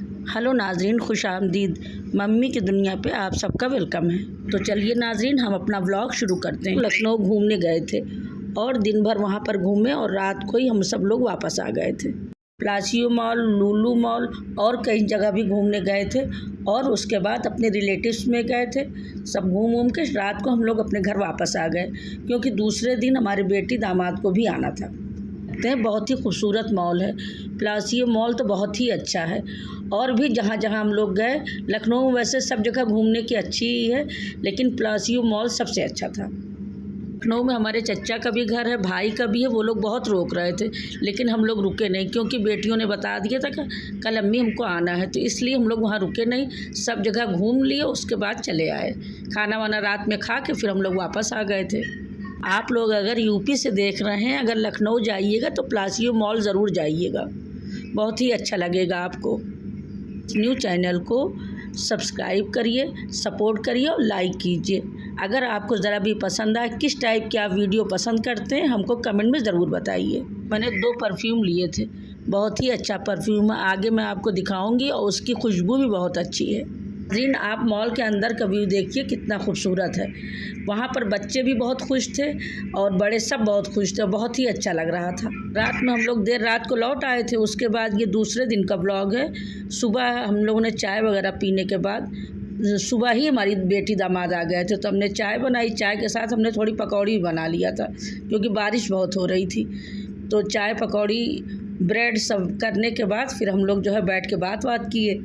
Hello नाजरीन, खुश आमदीद। मम्मी की दुनिया पे आप सबका वेलकम है। तो चलिए नाजरीन, हम अपना व्लॉग शुरू करते हैं। लखनऊ घूमने गए थे और दिन भर वहाँ पर घूमे और रात को ही हम सब लोग वापस आ गए थे। प्लासियो मॉल, लुलु मॉल और कई जगह भी घूमने गए थे और उसके बाद अपने रिलेटिव्स में गए थे। सब घूम के रात को हम लोग अपने घर वापस आ गए, क्योंकि दूसरे दिन हमारी बेटी दामाद को भी आना था। बहुत ही खूबसूरत मॉल है प्लासियो मॉल, तो बहुत ही अच्छा है। और भी जहाँ जहाँ हम लोग गए, लखनऊ में वैसे सब जगह घूमने की अच्छी ही है, लेकिन प्लासियो मॉल सबसे अच्छा था। लखनऊ में हमारे चचा का भी घर है, भाई का भी है। वो लोग बहुत रोक रहे थे, लेकिन हम लोग रुके नहीं, क्योंकि बेटियों ने बता दिया था कि कल अम्मी हमको आना है, तो इसलिए हम लोग वहाँ रुके नहीं। सब जगह घूम लिए, उसके बाद चले आए। खाना वाना रात में खा के फिर हम लोग वापस आ गए थे। आप लोग अगर यूपी से देख रहे हैं, अगर लखनऊ जाइएगा तो प्लासियो मॉल ज़रूर जाइएगा, बहुत ही अच्छा लगेगा आपको। न्यू चैनल को सब्सक्राइब करिए, सपोर्ट करिए और लाइक कीजिए। अगर आपको ज़रा भी पसंद आए, किस टाइप की आप वीडियो पसंद करते हैं, हमको कमेंट में ज़रूर बताइए। मैंने 2 परफ्यूम लिए थे, बहुत ही अच्छा परफ्यूम है, आगे मैं आपको दिखाऊंगी, और उसकी खुशबू भी बहुत अच्छी है। नाज़रीन, आप मॉल के अंदर का व्यू देखिए, कितना खूबसूरत है। वहाँ पर बच्चे भी बहुत खुश थे और बड़े सब बहुत खुश थे, बहुत ही अच्छा लग रहा था। रात में हम लोग देर रात को लौट आए थे। उसके बाद ये दूसरे दिन का ब्लॉग है। सुबह हम लोगों ने चाय वगैरह पीने के बाद, सुबह ही हमारी बेटी दामाद आ गए थे, तो हमने चाय बनाई। चाय के साथ हमने थोड़ी पकौड़ी भी बना लिया था, क्योंकि बारिश बहुत हो रही थी। तो चाय, पकौड़ी, ब्रेड सब करने के बाद फिर हम लोग जो है बैठ के बात किए।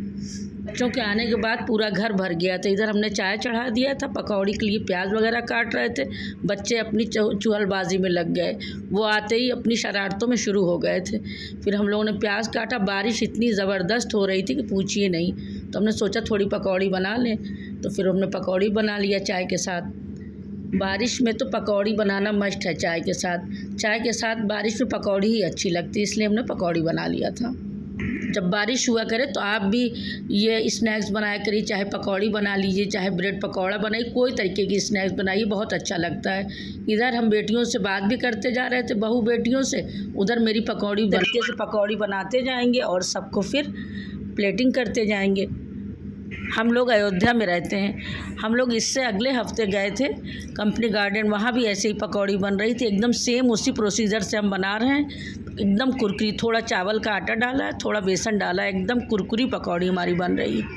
बच्चों के आने के बाद पूरा घर भर गया था। इधर हमने चाय चढ़ा दिया था, पकौड़ी के लिए प्याज वगैरह काट रहे थे। बच्चे अपनी चुहलबाजी में लग गए, वो आते ही अपनी शरारतों में शुरू हो गए थे। फिर हम लोगों ने प्याज काटा। बारिश इतनी ज़बरदस्त हो रही थी कि पूछिए नहीं, तो हमने सोचा थोड़ी पकौड़ी बना लें, तो फिर हमने पकौड़ी बना लिया चाय के साथ। बारिश में तो पकौड़ी बनाना मस्ट है चाय के साथ। चाय के साथ बारिश में पकौड़ी ही अच्छी लगती है, इसलिए हमने पकौड़ी बना लिया था। जब बारिश हुआ करे तो आप भी ये स्नैक्स बनाया करिए, चाहे पकौड़ी बना लीजिए, चाहे ब्रेड पकौड़ा बनाइए, कोई तरीके की स्नैक्स बनाइए, बहुत अच्छा लगता है। इधर हम बेटियों से बात भी करते जा रहे थे, बहू बेटियों से, उधर मेरी पकौड़ी तरीके से पकौड़ी बनाते जाएंगे और सबको फिर प्लेटिंग करते जाएंगे। हम लोग अयोध्या में रहते हैं। हम लोग इससे अगले हफ्ते गए थे कंपनी गार्डन, वहाँ भी ऐसे ही पकौड़ी बन रही थी, एकदम सेम उसी प्रोसीजर से हम बना रहे हैं, एकदम कुरकुरी। थोड़ा चावल का आटा डाला है, थोड़ा बेसन डाला है, एकदम कुरकुरी पकौड़ी हमारी बन रही है।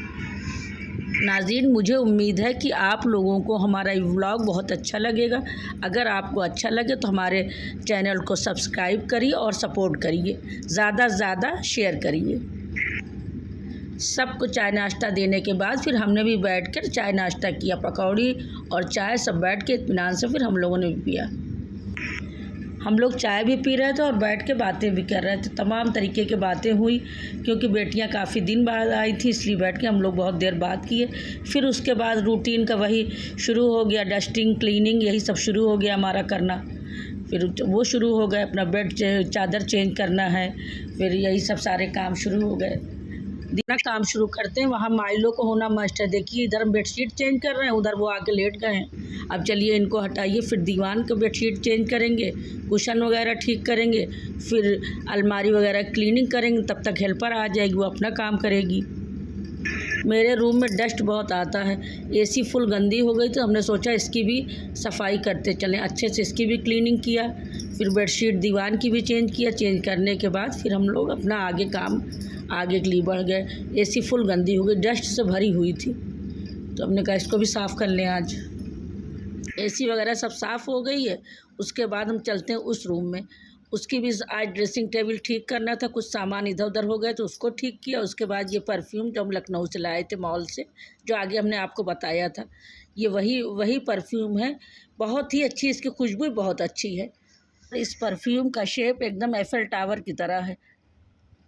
नाज़रीन, मुझे उम्मीद है कि आप लोगों को हमारा ये व्लॉग बहुत अच्छा लगेगा। अगर आपको अच्छा लगे तो हमारे चैनल को सब्सक्राइब करिए और सपोर्ट करिए, ज़्यादा से ज़्यादा शेयर करिए। सबको चाय नाश्ता देने के बाद फिर हमने भी बैठकर चाय नाश्ता किया, पकौड़ी और चाय सब बैठ के इत्मीनान से फिर हम लोगों ने भी पिया। हम लोग चाय भी पी रहे थे और बैठ के बातें भी कर रहे थे। तमाम तरीके की बातें हुई, क्योंकि बेटियां काफ़ी दिन बाद आई थी, इसलिए बैठ के हम लोग बहुत देर बात किए। फिर उसके बाद रूटीन का वही शुरू हो गया, डस्टिंग, क्लीनिंग, यही सब शुरू हो गया हमारा करना। फिर वो शुरू हो गए, अपना बेड चादर चेंज करना है, फिर यही सब सारे काम शुरू हो गए। जितना काम शुरू करते हैं वहाँ माइलों को होना मस्ट है। देखिए, इधर हम बेडशीट चेंज कर रहे हैं, उधर वो आके लेट गए हैं। अब चलिए इनको हटाइए, फिर दीवान के बेडशीट चेंज करेंगे, कुशन वगैरह ठीक करेंगे, फिर अलमारी वगैरह क्लीनिंग करेंगे। तब तक हेल्पर आ जाएगी, वो अपना काम करेगी। मेरे रूम में डस्ट बहुत आता है, एसी फुल गंदी हो गई, तो हमने सोचा इसकी भी सफाई करते चलें। अच्छे से इसकी भी क्लीनिंग किया, फिर बेडशीट दीवान की भी चेंज किया। चेंज करने के बाद फिर हम लोग अपना आगे काम आगे के लिए बढ़ गए। एसी फुल गंदी हो गई, डस्ट से भरी हुई थी, तो हमने कहा इसको भी साफ़ कर लें आज। एसी वगैरह सब साफ़ हो गई है। उसके बाद हम चलते हैं उस रूम में। उसकी भी आज ड्रेसिंग टेबल ठीक करना था, कुछ सामान इधर उधर हो गए तो उसको ठीक किया। उसके बाद ये परफ्यूम जो हम लखनऊ से लाए थे मॉल से, जो आगे हमने आपको बताया था, ये वही परफ्यूम है। बहुत ही अच्छी, इसकी खुशबू बहुत अच्छी है। इस परफ्यूम का शेप एकदम एफएल टावर की तरह है।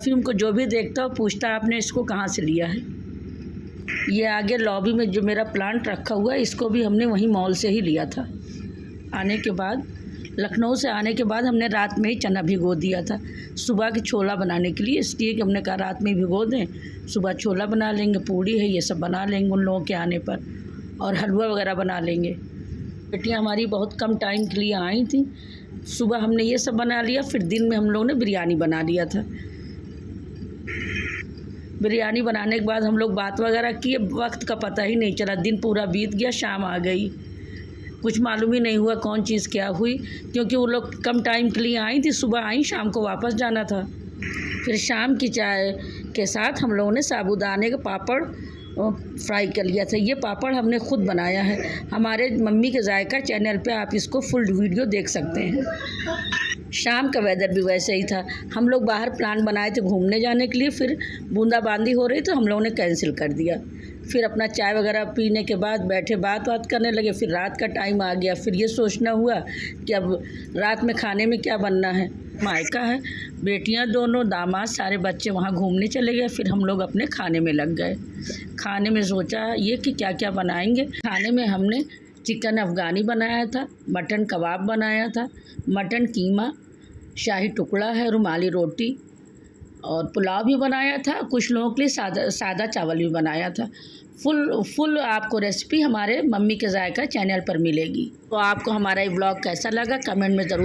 परफ्यूम को जो भी देखता हो पूछता है आपने इसको कहाँ से लिया है। ये आगे लॉबी में जो मेरा प्लांट रखा हुआ है, इसको भी हमने वहीं मॉल से ही लिया था। आने के बाद, लखनऊ से आने के बाद हमने रात में ही चना भिगो दिया था सुबह के छोला बनाने के लिए, इसलिए कि हमने कहा रात में भिगो दें, सुबह छोला बना लेंगे, पूड़ी है ये सब बना लेंगे उन लोगों के आने पर, और हलवा वगैरह बना लेंगे। बेटियाँ हमारी बहुत कम टाइम के लिए आई थी। सुबह हमने ये सब बना लिया, फिर दिन में हम लोगों ने बिरयानी बना लिया था। बिरयानी बनाने के बाद हम लोग बात वगैरह किए, वक्त का पता ही नहीं चला, दिन पूरा बीत गया, शाम आ गई, कुछ मालूम ही नहीं हुआ कौन चीज़ क्या हुई, क्योंकि वो लोग कम टाइम के लिए आई थी, सुबह आई, शाम को वापस जाना था। फिर शाम की चाय के साथ हम लोगों ने साबूदाने के पापड़ फ्राई कर लिया था। ये पापड़ हमने खुद बनाया है, हमारे मम्मी के जायका चैनल पे आप इसको फुल वीडियो देख सकते हैं। शाम का वेदर भी वैसे ही था, हम लोग बाहर प्लान बनाए थे घूमने जाने के लिए, फिर बूंदाबांदी हो रही तो हम लोगों ने कैंसिल कर दिया। फिर अपना चाय वगैरह पीने के बाद बैठे बात करने लगे। फिर रात का टाइम आ गया, फिर ये सोचना हुआ कि अब रात में खाने में क्या बनना है। मायका है, बेटियां दोनों, दामाद, सारे बच्चे वहाँ घूमने चले गए। फिर हम लोग अपने खाने में लग गए। खाने में सोचा ये कि क्या क्या बनाएंगे। खाने में हमने चिकन अफ़गानी बनाया था, मटन कबाब बनाया था, मटन कीमा, शाही टुकड़ा है, रुमाली रोटी और पुलाव भी बनाया था। कुछ लोगों के लिए सादा चावल भी बनाया था। फुल आपको रेसिपी हमारे मम्मी के जायका चैनल पर मिलेगी। तो आपको हमारा ये व्लॉग कैसा लगा कमेंट में ज़रूर